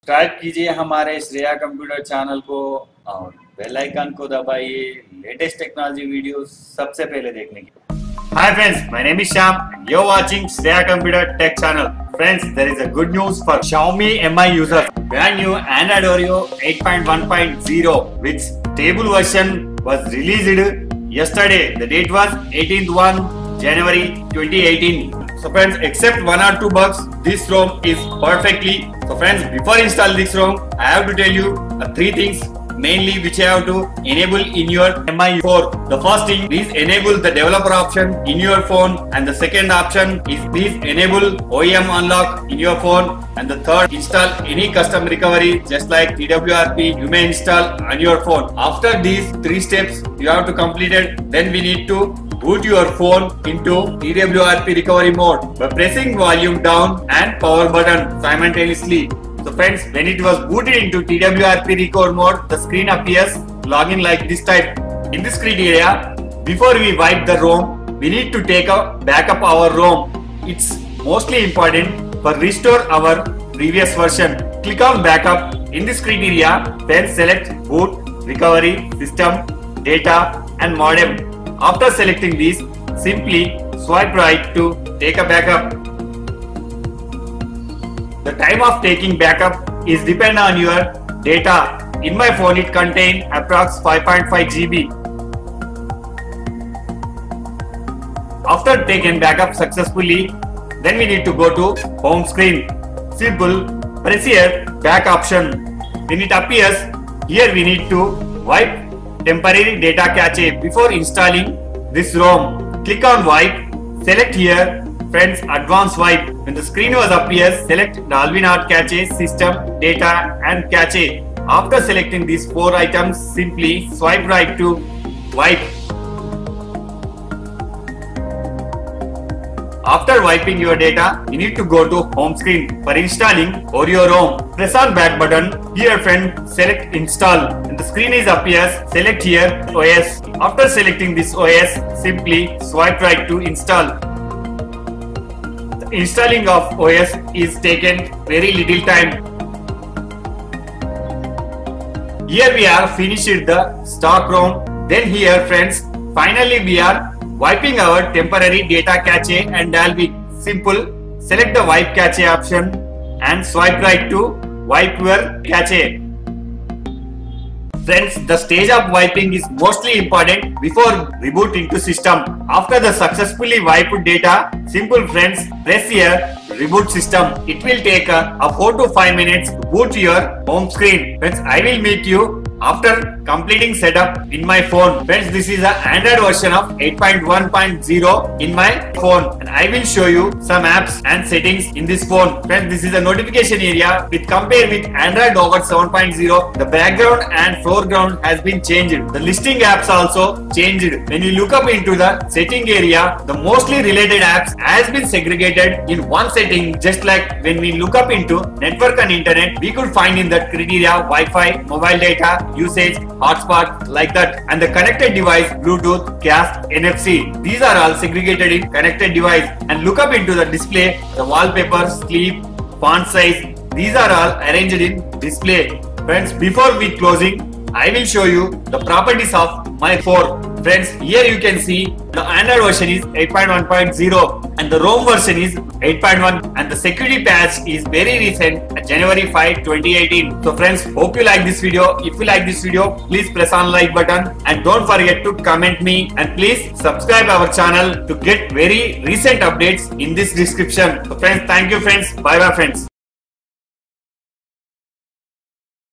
Subscribe कीजिए हमारे Shreya computer channel को और बेल आइकन को दबाइए लेटेस्ट टेक्नोलॉजी वीडियो सबसे पहले देखने के लिए। Hi friends, my name is Shyam and you're watching Shreya Computer Tech Channel. Friends, there is a good news for Xiaomi Mi users. Brand new Android Oreo 8.1.0 with stable version was released yesterday. The date was 18th January 2018. So friends, except one or two bugs, this ROM is perfectly. So friends, before install this ROM, I have to tell you three things mainly which I have to enable in your Mi4. The first thing, please enable the developer option in your phone, and the second option is please enable OEM unlock in your phone, and the third, install any custom recovery just like twrp you may install on your phone. After these three steps you have to complete it, then we need to boot your phone into twrp recovery mode by pressing volume down and power button simultaneously. So friends, when it was booted into twrp recovery mode, the screen appears login like this type. In this criteria, before we wipe the ROM, we need to take a backup our ROM. It's mostly important for restore our previous version. Click on backup. In this criteria, then select boot, recovery, system, data and modem. After selecting these, simply swipe right to take a backup. The time of taking backup is depend on your data. In my phone it contains approx 5.5 GB. After taking backup successfully, then we need to go to home screen. Simple, press here back option. When it appears, here we need to wipe temporary data cache before installing this ROM. Click on wipe, select here friends advanced wipe. When the screen was appears, select Dolby Not Cache, system, data and cache. After selecting these four items, simply swipe right to wipe. After wiping your data, you need to go to home screen. For installing Oreo ROM, press on back button. Here friend, select install. When the screen is appears, select here OS. After selecting this OS, simply swipe right to install. The installing of OS is taken very little time. Here we are finished the stock ROM. Then here friends, finally we are wiping our temporary data cache and Dolby. Simple, select the wipe cache option and swipe right to wipe your cache. Friends, the stage of wiping is mostly important before reboot into system. After the successfully wiped data, simple friends, press here reboot system. It will take a 4 to 5 minutes to boot your home screen. Friends, I will meet you after completing setup in my phone. Friends, this is an Android version of 8.1.0 in my phone, and I will show you some apps and settings in this phone. Friends, this is a notification area. With compare with Android nougat 7.0, the background and foreground has been changed. The listing apps also changed. When you look up into the setting area, the mostly related apps has been segregated in one setting. Just like when we look up into network and internet, we could find in that criteria Wi-Fi, mobile data, usage, hotspot, like that, and the connected device, Bluetooth, CAST, NFC. These are all segregated in connected device. And look up into the display, the wallpaper, sleep, font size. These are all arranged in display. Friends, before we closing, I will show you the properties of my phone. Friends, here you can see the Android version is 8.1.0 and the ROM version is 8.1, and the security patch is very recent, January 5, 2018. So friends, hope you like this video. If you like this video, please press on like button and don't forget to comment me, and please subscribe our channel to get very recent updates in this description. So friends, thank you friends. Bye bye friends.